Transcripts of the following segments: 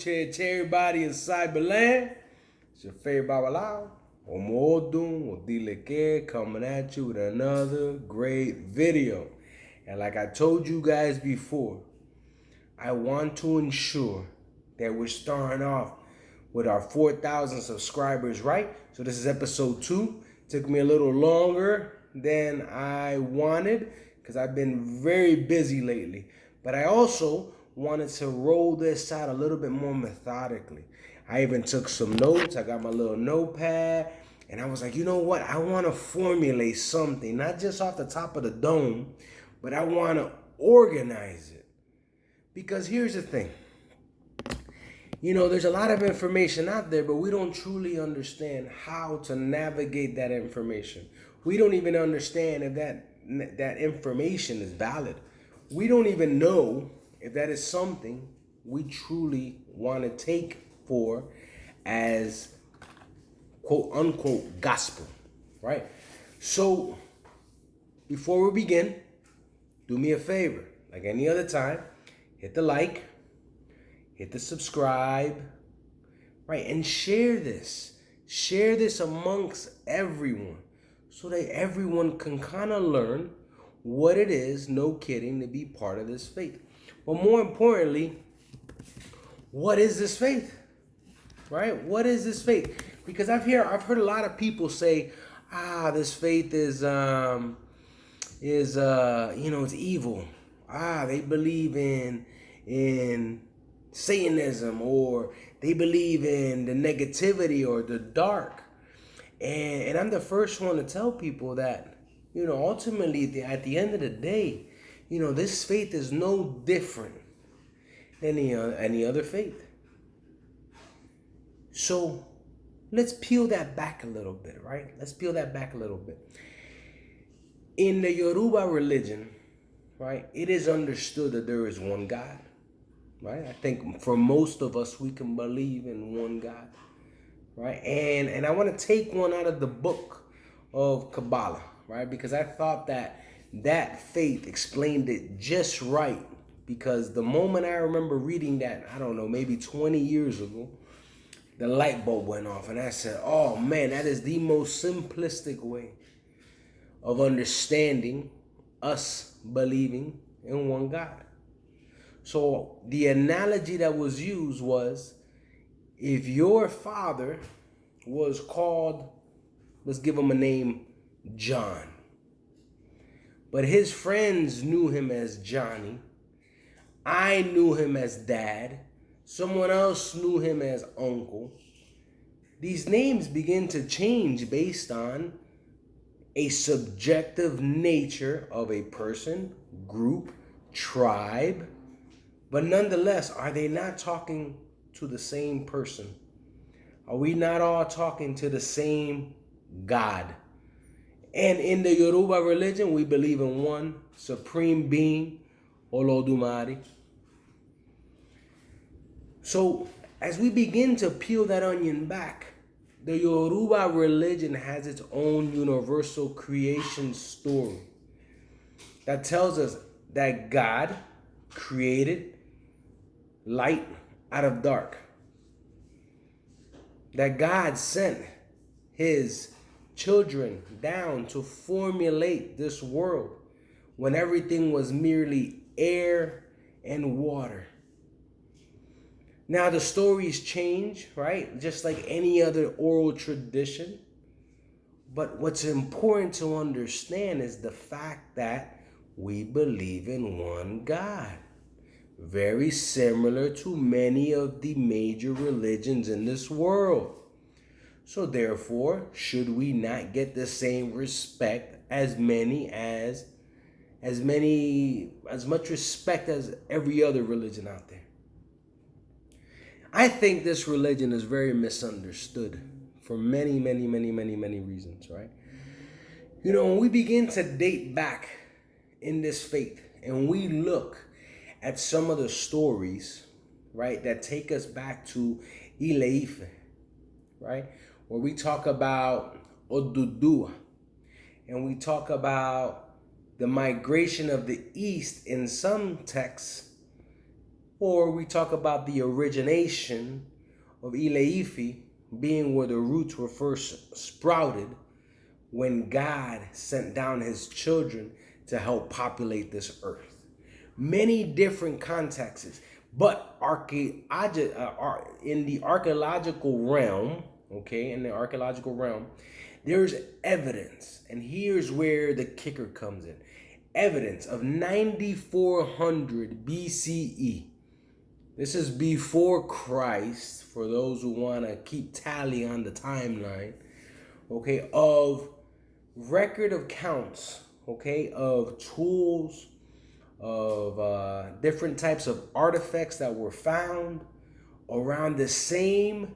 to everybody in Cyberland. It's your favorite Babalao, Omodun, Odileke, coming at you with another great video. And like I told you guys before, I want to ensure that we're starting off with our 4,000 subscribers, right? So this is episode 2. Took me a little longer than I wanted because I've been very busy lately. But I also wanted to roll this out a little bit more methodically. I even took some notes. I got my little notepad. And I was like, you know what? I want to formulate something, not just off the top of the dome, but I want to organize it. Because here's the thing. You know, there's a lot of information out there, but we don't truly understand how to navigate that information. We don't even understand if that information is valid. We don't even know if that is something we truly want to take for as quote unquote gospel, right? So before we begin, do me a favor, like any other time, hit the like, hit the subscribe, right? And share this. Share this amongst everyone so that everyone can kind of learn what it is, no kidding, to be part of this faith. But more importantly, what is this faith? Right? What is this faith? Because I've heard a lot of people say, this faith is it's evil. They believe in Satanism, or they believe in the negativity or the dark. And I'm the first one to tell people that, ultimately at the end of the day, this faith is no different than any other faith. So let's peel that back a little bit, right? Let's peel that back a little bit. In the Yoruba religion, right, it is understood that there is one God, right? I think for most of us, we can believe in one God, right? And I want to take one out of the book of Kabbalah, right? Because I thought that faith explained it just right. Because the moment I remember reading that, I don't know, maybe 20 years ago, the light bulb went off and I said, oh man, that is the most simplistic way of understanding us believing in one God. So the analogy that was used was, if your father was called, let's give him a name, John, but his friends knew him as Johnny, I knew him as Dad, someone else knew him as Uncle. These names begin to change based on a subjective nature of a person, group, tribe. But nonetheless, are they not talking to the same person? Are we not all talking to the same God? And in the Yoruba religion, we believe in one supreme being, Olodumare. So as we begin to peel that onion back, the Yoruba religion has its own universal creation story that tells us that God created light out of dark. That God sent his children down to formulate this world when everything was merely air and water. Now the stories change, right? Just like any other oral tradition. But what's important to understand is the fact that we believe in one God. Very similar to many of the major religions in this world. So therefore, should we not get the same respect as much respect as every other religion out there? I think this religion is very misunderstood for many, many, many, many, many reasons, right? When we begin to date back in this faith and we look at some of the stories, right, that take us back to Ifa, right, where we talk about Oduduwa and we talk about the migration of the East in some texts Or we talk about the origination of Ileifi being where the roots were first sprouted when God sent down his children to help populate this earth. Many different contexts, but in the archaeological realm, there's evidence, and here's where the kicker comes in. Evidence of 9400 BCE. This is before Christ, for those who want to keep tally on the timeline, of record of counts, of tools, of different types of artifacts that were found around the same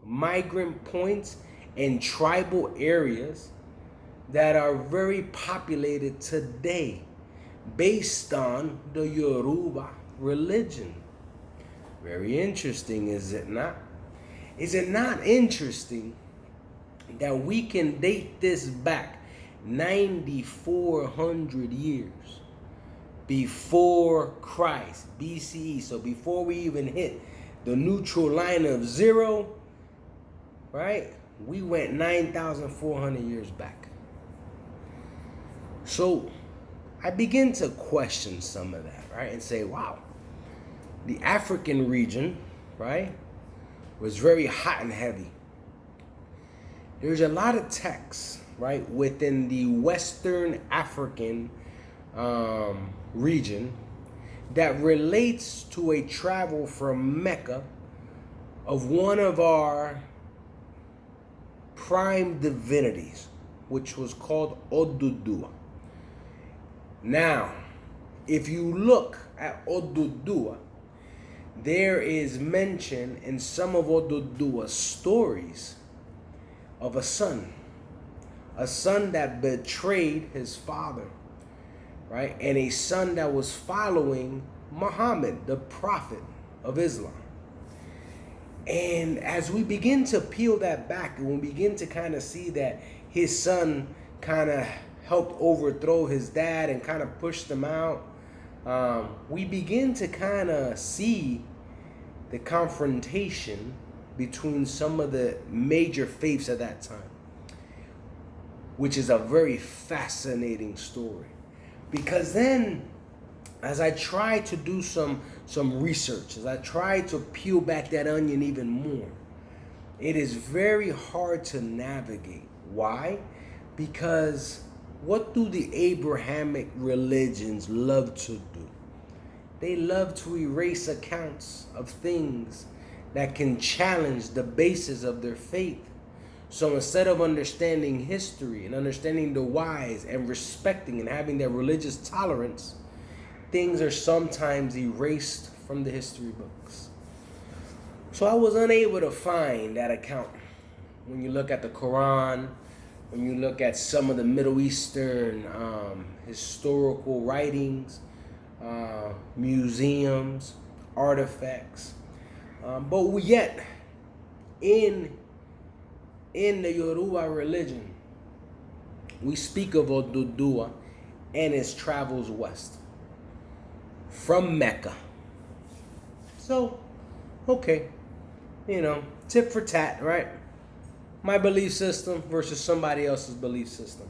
migrant points and tribal areas that are very populated today based on the Yoruba religion. Very interesting, is it not? Is it not interesting that we can date this back 9,400 years before Christ, BCE? So before we even hit the neutral line of 0, right? We went 9,400 years back. So I begin to question some of that, right? And say, wow, the African region, right, was very hot and heavy. There's a lot of texts, right, within the Western African region that relates to a travel from Mecca of one of our prime divinities, which was called Odudua. Now, if you look at Odudua, there is mention in some of Odudua's stories of a son that betrayed his father, right? And a son that was following Muhammad, the prophet of Islam. And as we begin to peel that back, and we begin to kind of see that his son kind of helped overthrow his dad and kind of pushed him out, we begin to kind of see the confrontation between some of the major faiths at that time, which is a very fascinating story. Because then, as I try to do some research, as I try to peel back that onion even more, it is very hard to navigate. Why? Because what do the Abrahamic religions love to do? They love to erase accounts of things that can challenge the basis of their faith. So instead of understanding history and understanding the whys and respecting and having their religious tolerance, things are sometimes erased from the history books. So I was unable to find that account. When you look at the Quran, when you look at some of the Middle Eastern historical writings, museums, artifacts, but yet in the Yoruba religion, we speak of Odudua and its travels west from Mecca. So, okay, tit for tat, right? My belief system versus somebody else's belief system.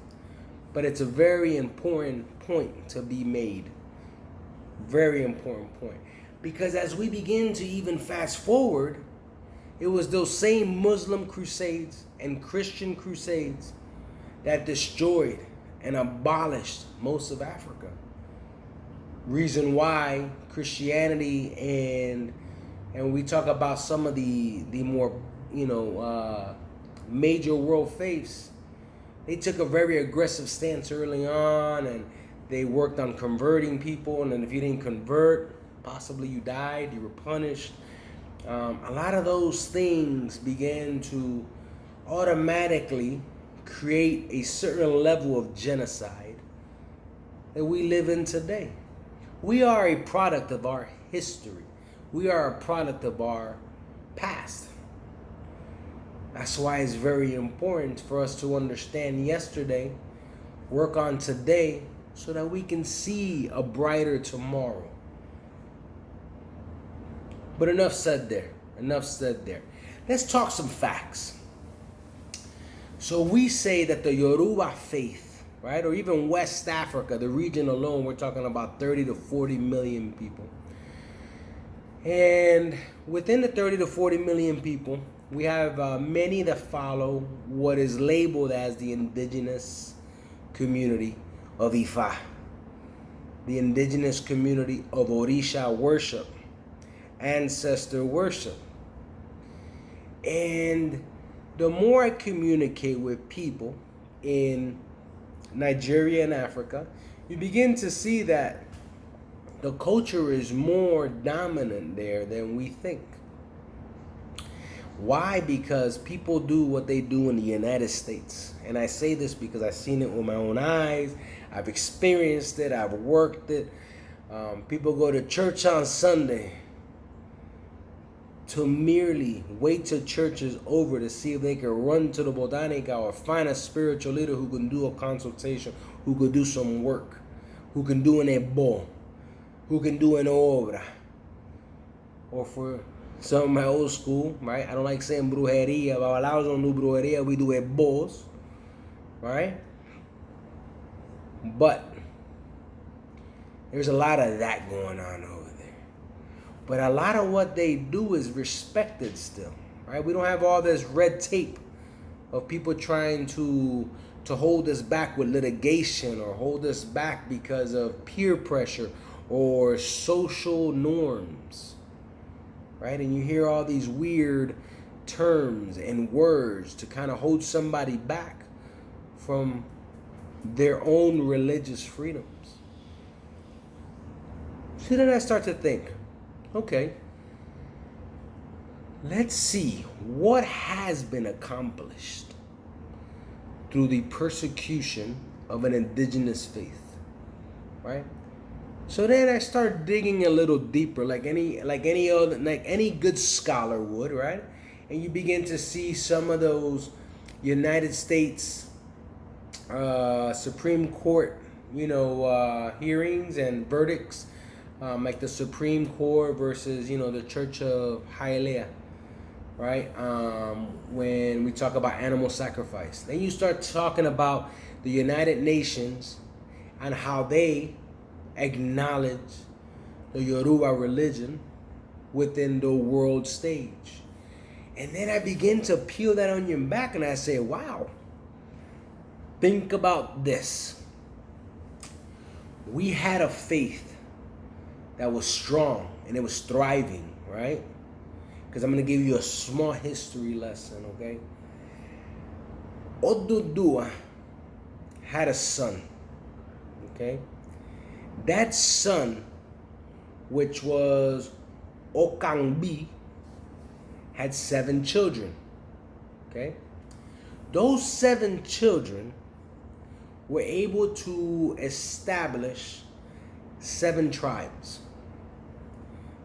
But it's a very important point to be made. Very important point. Because as we begin to even fast forward, it was those same Muslim crusades and Christian crusades that destroyed and abolished most of Africa. Reason why Christianity and we talk about some of the more major world faiths, they took a very aggressive stance early on, and they worked on converting people, and then if you didn't convert, possibly you died, you were punished. A lot of those things began to automatically create a certain level of genocide that we live in today. We are a product of our history. We are a product of our past. That's why it's very important for us to understand yesterday, work on today, so that we can see a brighter tomorrow. But enough said there. Enough said there. Let's talk some facts. So we say that the Yoruba faith, right, or even West Africa, the region alone, we're talking about 30 to 40 million people. And within the 30 to 40 million people, we have many that follow what is labeled as the indigenous community of Ifa, the indigenous community of Orisha worship, ancestor worship. And the more I communicate with people in Nigeria and Africa, you begin to see that the culture is more dominant there than we think. Why? Because people do what they do in the United States. And I say this because I've seen it with my own eyes. I've experienced it. I've worked it. People go to church on Sunday to merely wait till church is over to see if they can run to the botanica or find a spiritual leader who can do a consultation, who could do some work, who can do an ebo, who can do an obra. Or for some of my old school, right? I don't like saying brujeria. Babalaos don't do brujeria. We do ebos, right? But there's a lot of that going on over there. But a lot of what they do is respected still, right? We don't have all this red tape of people trying to hold us back with litigation or hold us back because of peer pressure or social norms, right? And you hear all these weird terms and words to kind of hold somebody back from their own religious freedoms. So then I start to think, okay, let's see what has been accomplished through the persecution of an indigenous faith, right? So then I start digging a little deeper, like any good scholar would, right? And you begin to see some of those United States Supreme Court, hearings and verdicts, like the Supreme Court versus, the Church of Hialeah, right? When we talk about animal sacrifice, then you start talking about the United Nations and how they acknowledge the Yoruba religion within the world stage. And then I begin to peel that onion back and I say, wow, think about this. We had a faith that was strong and it was thriving, right? Because I'm going to give you a small history lesson, okay? Oduduwa had a son, okay? That son, which was Okangbi, had 7 children, okay? Those 7 children were able to establish 7 tribes.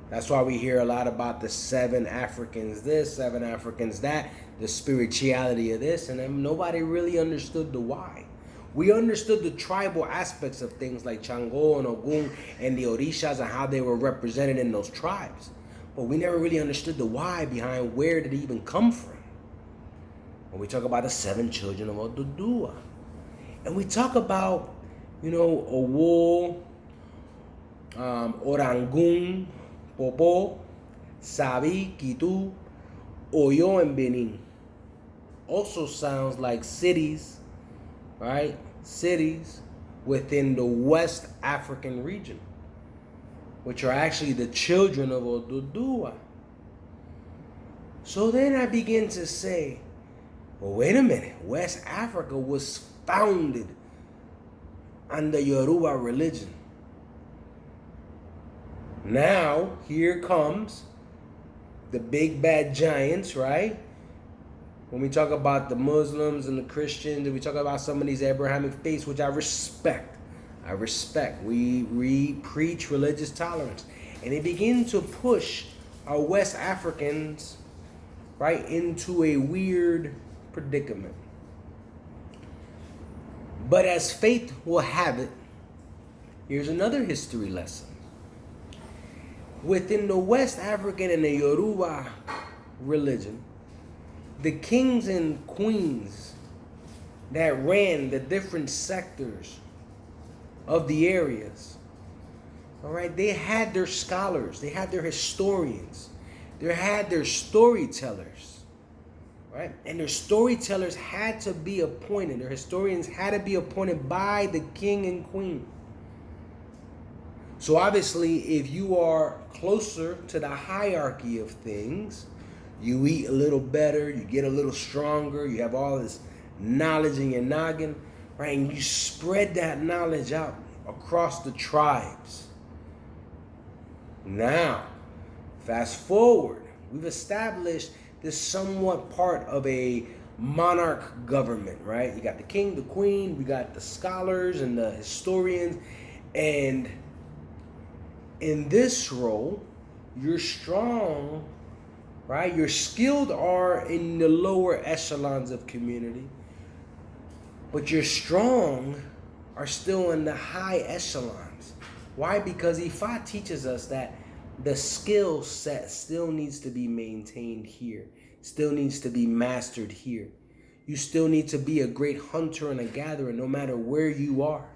That's why we hear a lot about the 7 Africans this, 7 Africans that, the spirituality of this, and then nobody really understood the why. We understood the tribal aspects of things like Chango and Ogun and the Orishas and how they were represented in those tribes. But we never really understood the why behind where did it even come from. When we talk about the 7 children of Oduduwa. And we talk about, Owo, Orangun, Popo, Sabi, Kitu, Oyo, and Benin. Also sounds like cities, right? Cities within the West African region, which are actually the children of Oduduwa. So then I begin to say, well, wait a minute. West Africa was founded on the Yoruba religion. Now, here comes the big bad giants, right? When we talk about the Muslims and the Christians, and we talk about some of these Abrahamic faiths, which I respect. We preach religious tolerance. And they begin to push our West Africans, right, into a weird predicament. But as fate will have it, here's another history lesson. Within the West African and the Yoruba religion, the kings and queens that ran the different sectors of the areas, all right, they had their scholars, they had their historians, they had their storytellers, right? And their storytellers had to be appointed, their historians had to be appointed by the king and queen. So obviously, if you are closer to the hierarchy of things, you eat a little better, you get a little stronger, you have all this knowledge in your noggin, right? And you spread that knowledge out across the tribes. Now, fast forward, we've established this somewhat part of a monarch government, right? You got the king, the queen, we got the scholars and the historians, and in this role, you're strong, right? Your skilled are in the lower echelons of community, but your strong are still in the high echelons. Why? Because Ifa teaches us that the skill set still needs to be maintained here, still needs to be mastered here. You still need to be a great hunter and a gatherer no matter where you are.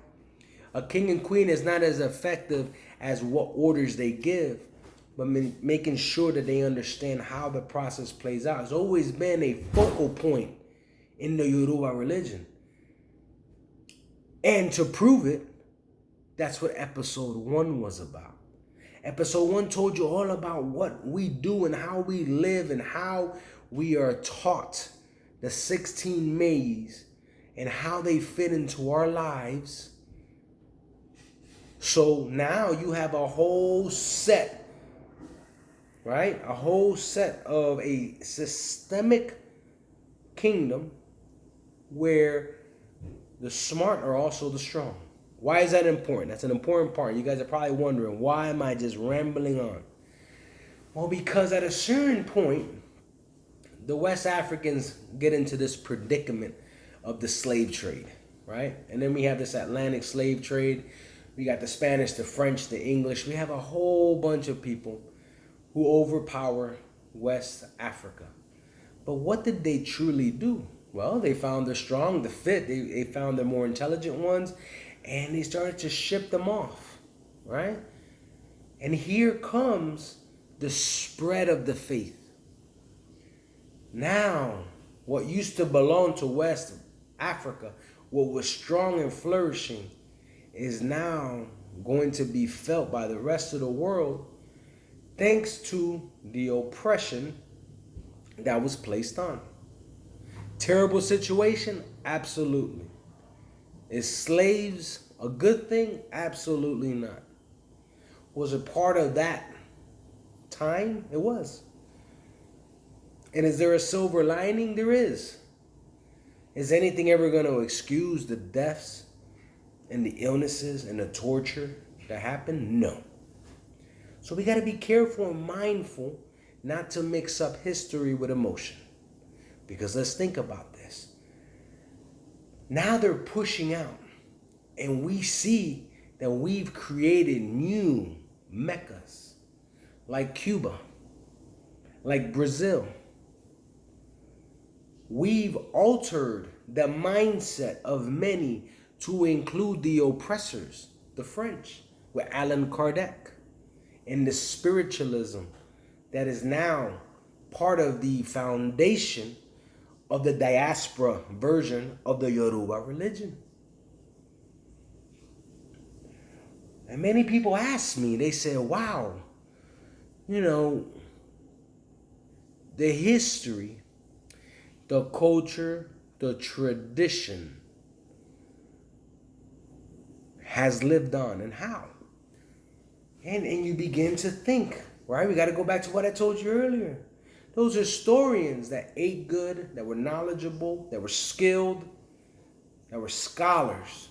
A king and queen is not as effective as what orders they give, but making sure that they understand how the process plays out has always been a focal point in the Yoruba religion. And to prove it, that's what episode 1 was about. Episode 1 told you all about what we do and how we live and how we are taught the 16 Mays and how they fit into our lives. So now you have a whole set, right? A whole set of a systemic kingdom where the smart are also the strong. Why is that important? That's an important part. You guys are probably wondering, why am I just rambling on? Well, because at a certain point, the West Africans get into this predicament of the slave trade, right? And then we have this Atlantic slave trade. We got the Spanish, the French, the English. We have a whole bunch of people who overpower West Africa. But what did they truly do? Well, they found the strong, the fit. They found the more intelligent ones, and they started to ship them off, right? And here comes the spread of the faith. Now, what used to belong to West Africa, what was strong and flourishing, is now going to be felt by the rest of the world thanks to the oppression that was placed on. Terrible situation? Absolutely. Is slaves a good thing? Absolutely not. Was it part of that time? It was. And is there a silver lining? There is. Is anything ever going to excuse the deaths and the illnesses and the torture that happened? No. So we got to be careful and mindful not to mix up history with emotion. Because let's think about this. Now they're pushing out, and we see that we've created new meccas like Cuba, like Brazil. We've altered the mindset of many to include the oppressors, the French, with Allan Kardec, and the spiritualism that is now part of the foundation of the diaspora version of the Yoruba religion. And many people ask me, they say, wow, the history, the culture, the tradition has lived on, and how? And you begin to think, right? We got to go back to what I told you earlier. Those historians that ate good, that were knowledgeable, that were skilled, that were scholars,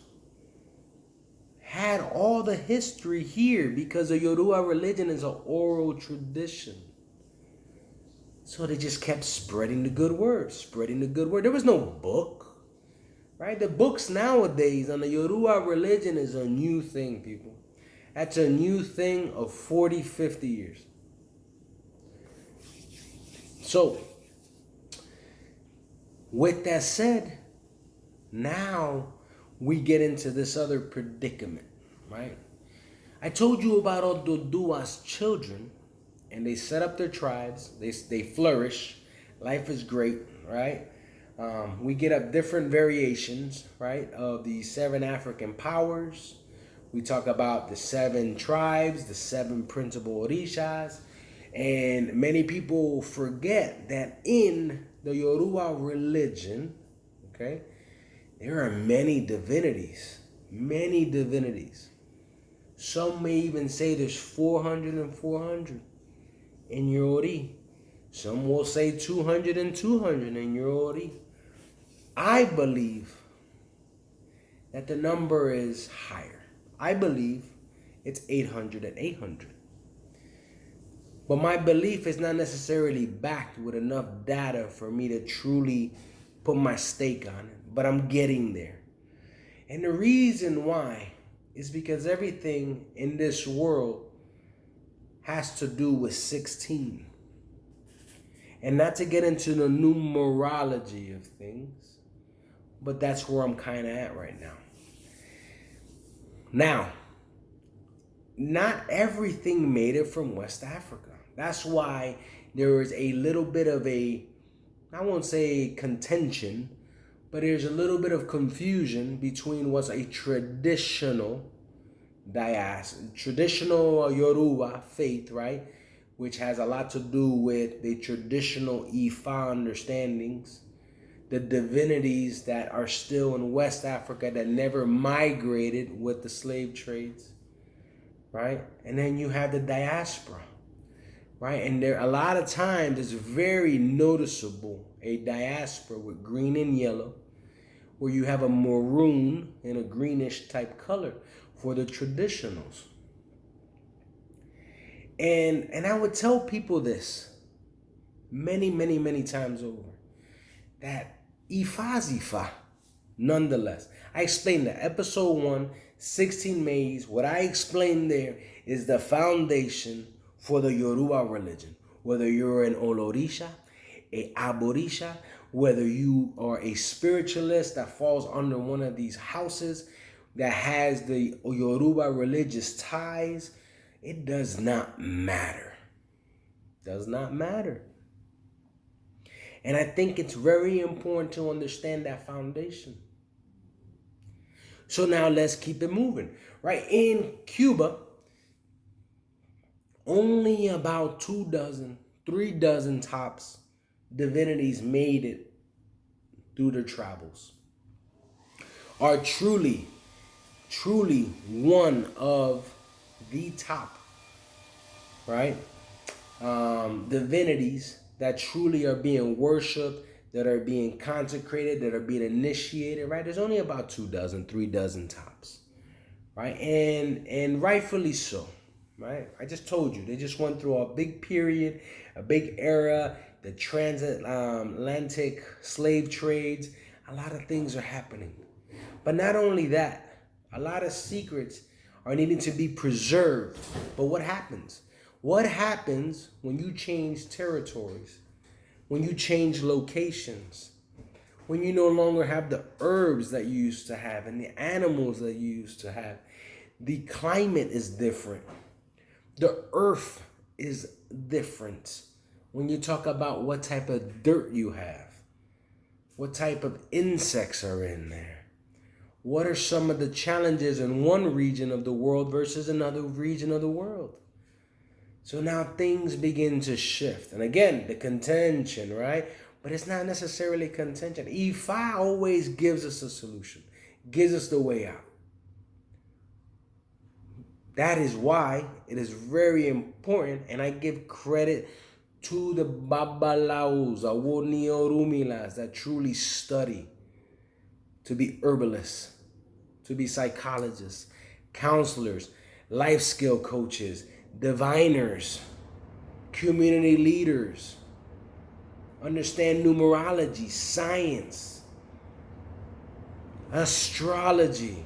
had all the history here because the Yoruba religion is an oral tradition. So they just kept spreading the good word, spreading the good word. There was no book, right? The books nowadays on the Yoruba religion is a new thing, people. That's a new thing of 40, 50 years. So, with that said, now we get into this other predicament, right? I told you about Oduduwa's children, and they set up their tribes. They flourish. Life is great, right? We get up different variations, right, of the 7 African powers. We talk about the 7 tribes, the 7 principal orishas, and many people forget that in the Yoruba religion, okay, there are many divinities, many divinities. Some may even say there's 400 and 400 in your Ori. Some will say 200 and 200 in your Ori. I believe that the number is higher. I believe it's 800 and 800. But my belief is not necessarily backed with enough data for me to truly put my stake on it. But I'm getting there. And the reason why is because everything in this world has to do with 16. And not to get into the numerology of things, but that's where I'm kind of at right now. Now, not everything made it from West Africa. That's why there is a little bit of a, I won't say contention, but there's a little bit of confusion between what's a traditional Yoruba faith, right? Which has a lot to do with the traditional Ifa understandings, the divinities that are still in West Africa that never migrated with the slave trades, right? And then you have the diaspora, right? And there, a lot of times, it's very noticeable, a diaspora with green and yellow, where you have a maroon and a greenish type color for the traditionals. And I would tell people this many, many, many times over, that Ifa's Ifa, nonetheless. I explained that episode 1, 16 Mays, what I explained there is the foundation for the Yoruba religion. Whether you're an Olorisha, a Aborisha, whether you are a spiritualist that falls under one of these houses that has the Yoruba religious ties, it does not matter. Does not matter. And I think it's very important to understand that foundation. So now let's keep it moving. Right? In Cuba, only about 2 dozen, 3 dozen tops divinities made it through their travels. Are truly one of the top, right? Divinities that truly are being worshipped, that are being consecrated, that are being initiated, right? There's only about 2 dozen, 3 dozen tops, right? And rightfully so, right? I just told you, they just went through a big period, a big era, the transatlantic slave trades. A lot of things are happening. But not only that, a lot of secrets are needing to be preserved. But what happens? What happens when you change territories? When you change locations? When you no longer have the herbs that you used to have and the animals that you used to have? The climate is different. The earth is different. When you talk about what type of dirt you have, what type of insects are in there, what are some of the challenges in one region of the world versus another region of the world? So now things begin to shift. And again, the contention, right? But it's not necessarily contention. Ifa always gives us a solution, gives us the way out. That is why it is very important, and I give credit to the Babalaos, Awoniorumilas that truly study to be herbalists, to be psychologists, counselors, life skill coaches, diviners, community leaders, understand numerology, science, astrology,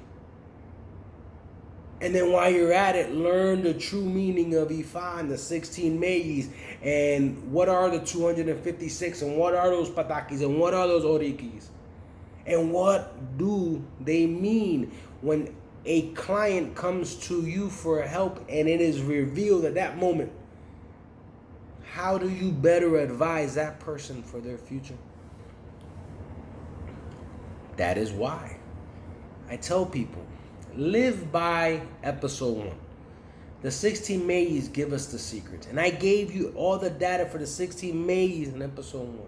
And then while you're at it, learn the true meaning of Ifa and the 16 Meis, and what are the 256, and what are those patakis, and what are those orikis, and what do they mean when a client comes to you for help and it is revealed at that moment. How do you better advise that person for their future? That is why I tell people, live by episode 1. The 16 Mays give us the secrets. And I gave you all the data for the 16 Mays in episode 1.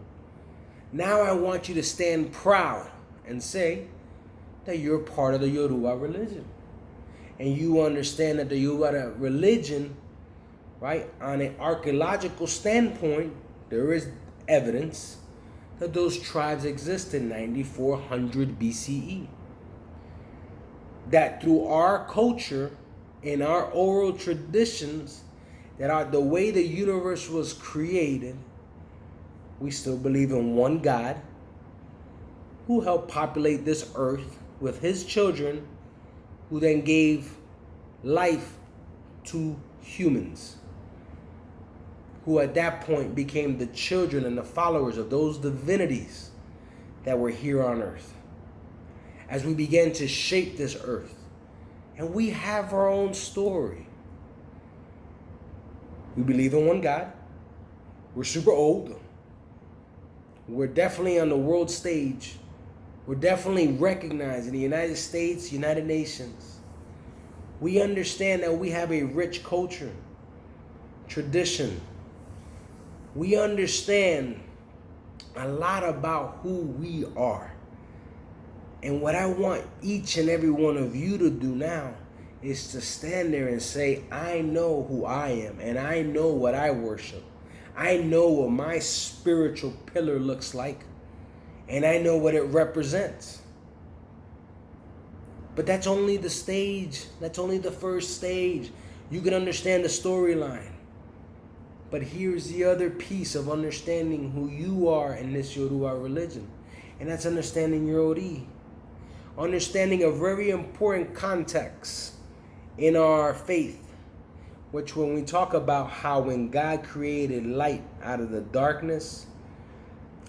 Now I want you to stand proud and say that you're part of the Yoruba religion. And you understand that the Yoruba religion, right, on an archaeological standpoint, there is evidence that those tribes exist in 9400 BCE. That through our culture, in our oral traditions, that are the way the universe was created, we still believe in one God who helped populate this earth with his children, who then gave life to humans, who at that point became the children and the followers of those divinities that were here on earth. As we began to shape this earth, and we have our own story. We believe in one God. We're super old. We're definitely on the world stage. We're definitely recognized in the United States, United Nations. We understand that we have a rich culture, tradition. We understand a lot about who we are. And what I want each and every one of you to do now is to stand there and say, I know who I am, and I know what I worship. I know what my spiritual pillar looks like, and I know what it represents. But that's only the stage. That's only the first stage. You can understand the storyline. But here's the other piece of understanding who you are in this Yoruba religion, and that's understanding your Ori. Understanding a very important context in our faith, which when we talk about how when God created light out of the darkness,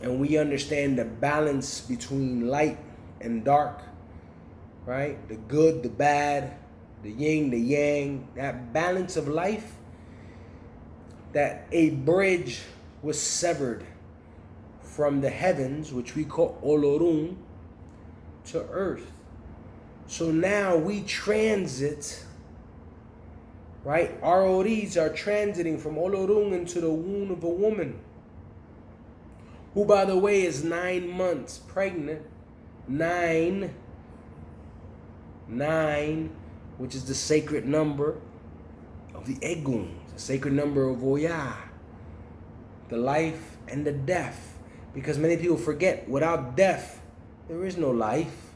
and we understand the balance between light and dark, right? The good, the bad, the yin, the yang, that balance of life, that a bridge was severed from the heavens, which we call Olorun, to earth. So now we transit, right? Our Oris are transiting from Olorun into the womb of a woman, who, by the way, is 9 months pregnant. Nine, which is the sacred number of the Egun, the sacred number of Oya, the life and the death. Because many people forget, without death, there is no life.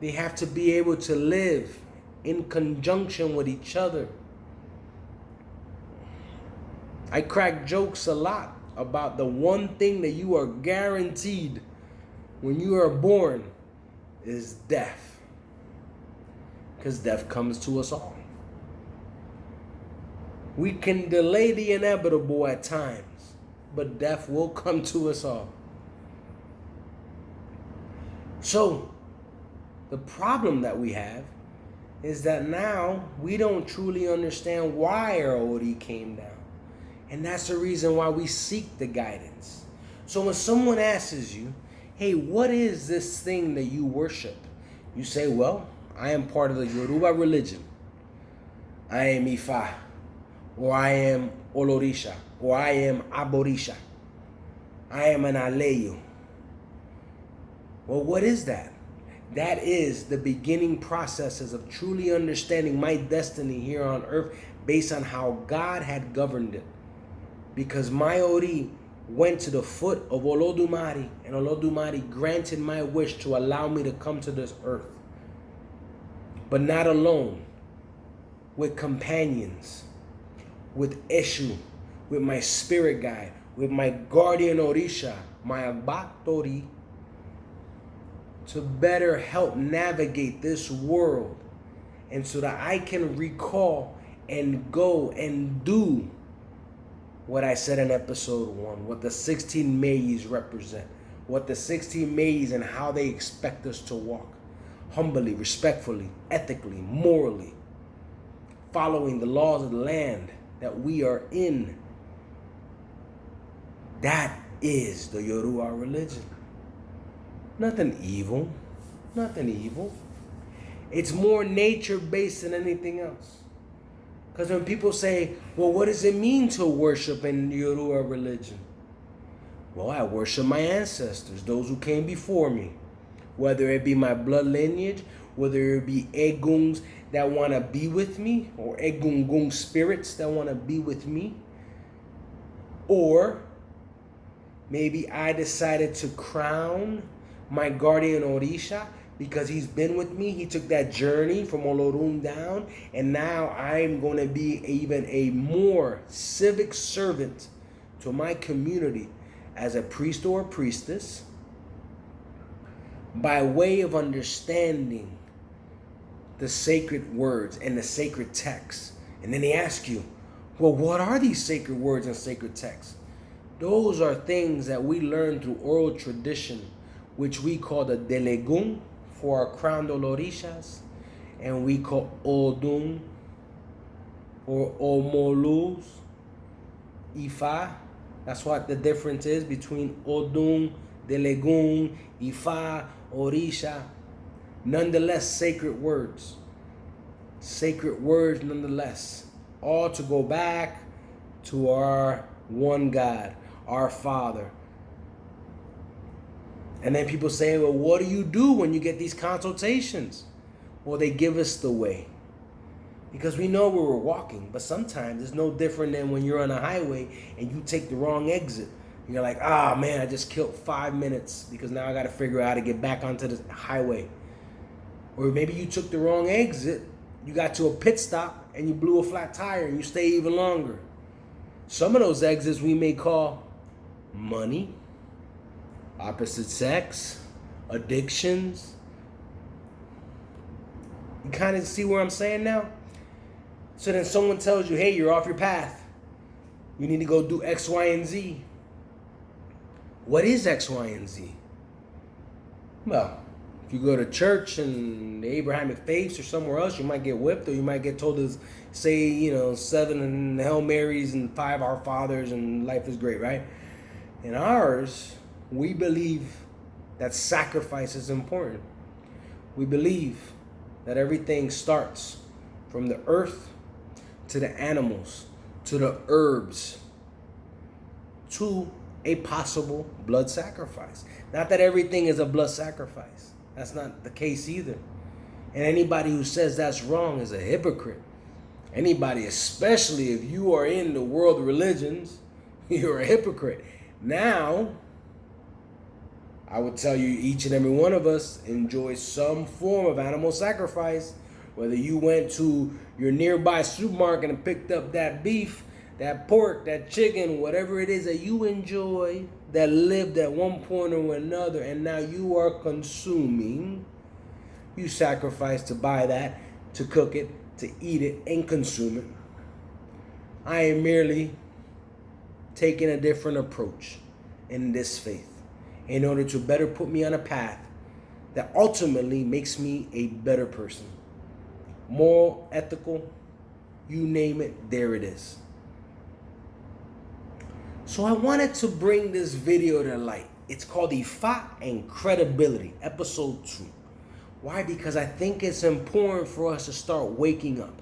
They have to be able to live in conjunction with each other. I crack jokes a lot about the one thing that you are guaranteed when you are born is death. Because death comes to us all. We can delay the inevitable at times, but death will come to us all. So, the problem that we have is that now we don't truly understand why our Ori came down. And that's the reason why we seek the guidance. So when someone asks you, hey, what is this thing that you worship? You say, well, I am part of the Yoruba religion. I am Ifa, or I am Olorisha, or I am Aborisha. I am an Aleyo. Well, what is that? That is the beginning processes of truly understanding my destiny here on earth based on how God had governed it. Because my Ori went to the foot of Olodumare, and Olodumare granted my wish to allow me to come to this earth. But not alone, with companions, with Eshu, with my spirit guide, with my guardian Orisha, my Abatori, to better help navigate this world and so that I can recall and go and do what I said in episode 1, what the 16 Mays represent, what the 16 Mays and how they expect us to walk. Humbly, respectfully, ethically, morally, following the laws of the land that we are in. That is the Yoruba religion. Nothing evil. Nothing evil. It's more nature-based than anything else. Because when people say, well, what does it mean to worship in the Yoruba religion? Well, I worship my ancestors, those who came before me. Whether it be my blood lineage, whether it be eguns that want to be with me, or egungun spirits that want to be with me, or maybe I decided to crown my guardian Orisha because he's been with me. He took that journey from Olorun down, and now I'm going to be even a more civic servant to my community as a priest or a priestess, by way of understanding the sacred words and the sacred texts. And then they ask you, well, what are these sacred words and sacred texts? Those are things that we learn through oral tradition, which we call the Delegun for our crown Dolorishas, and we call Odun or Omolus, Ifa. That's what the difference is between Odun, Delegun, Ifa, Orisha. Nonetheless, sacred words. Sacred words nonetheless. All to go back to our one God, our Father. And then people say, well, what do you do when you get these consultations? Well, they give us the way. Because we know where we're walking, but sometimes it's no different than when you're on a highway and you take the wrong exit. You're like, ah, man, I just killed 5 minutes because now I got to figure out how to get back onto the highway. Or maybe you took the wrong exit, you got to a pit stop and you blew a flat tire and you stay even longer. Some of those exits we may call money, opposite sex, addictions. You kind of see where I'm saying now? So then someone tells you, hey, you're off your path. You need to go do X, Y, and Z. What is X, Y, and Z? Well, if you go to church and the Abrahamic faiths or somewhere else, you might get whipped, or you might get told to say, 7 Hail Marys and 5 Our Fathers and life is great, right? In ours, we believe that sacrifice is important. We believe that everything starts from the earth to the animals, to the herbs, to a possible blood sacrifice. Not that everything is a blood sacrifice. That's not the case either. And anybody who says that's wrong is a hypocrite. Anybody, especially if you are in the world religions, you're a hypocrite. Now, I would tell you each and every one of us enjoys some form of animal sacrifice. Whether you went to your nearby supermarket and picked up that beef, that pork, that chicken, whatever it is that you enjoy, that lived at one point or another, and now you are consuming, you sacrifice to buy that, to cook it, to eat it, and consume it. I am merely taking a different approach in this faith in order to better put me on a path that ultimately makes me a better person. Moral, ethical, you name it, there it is. So I wanted to bring this video to light. It's called Ifa and Credibility, episode 2. Why? Because I think it's important for us to start waking up.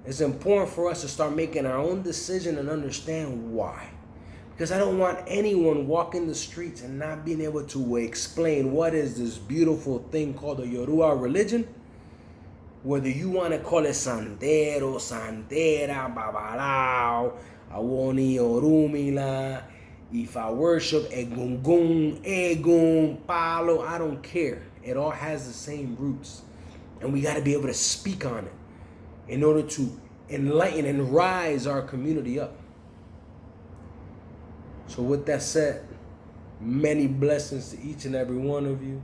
It's important for us to start making our own decision and understand why. Because I don't want anyone walking the streets and not being able to explain what is this beautiful thing called the Yoruba religion. Whether you want to call it Santero, Santera, Babalao, Awoni, Orumila, if I worship Egungun, Egun, Palo, I don't care. It all has the same roots. And we got to be able to speak on it in order to enlighten and rise our community up. So with that said, many blessings to each and every one of you.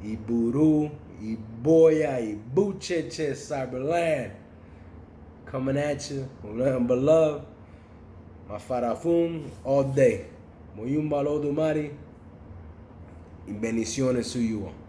Iburu, Iboya, Ibucheche, Cyberland. Coming at you with nothing but love. Mafarafum all day. Moyumba Lodumari. Y bendiciones to you all.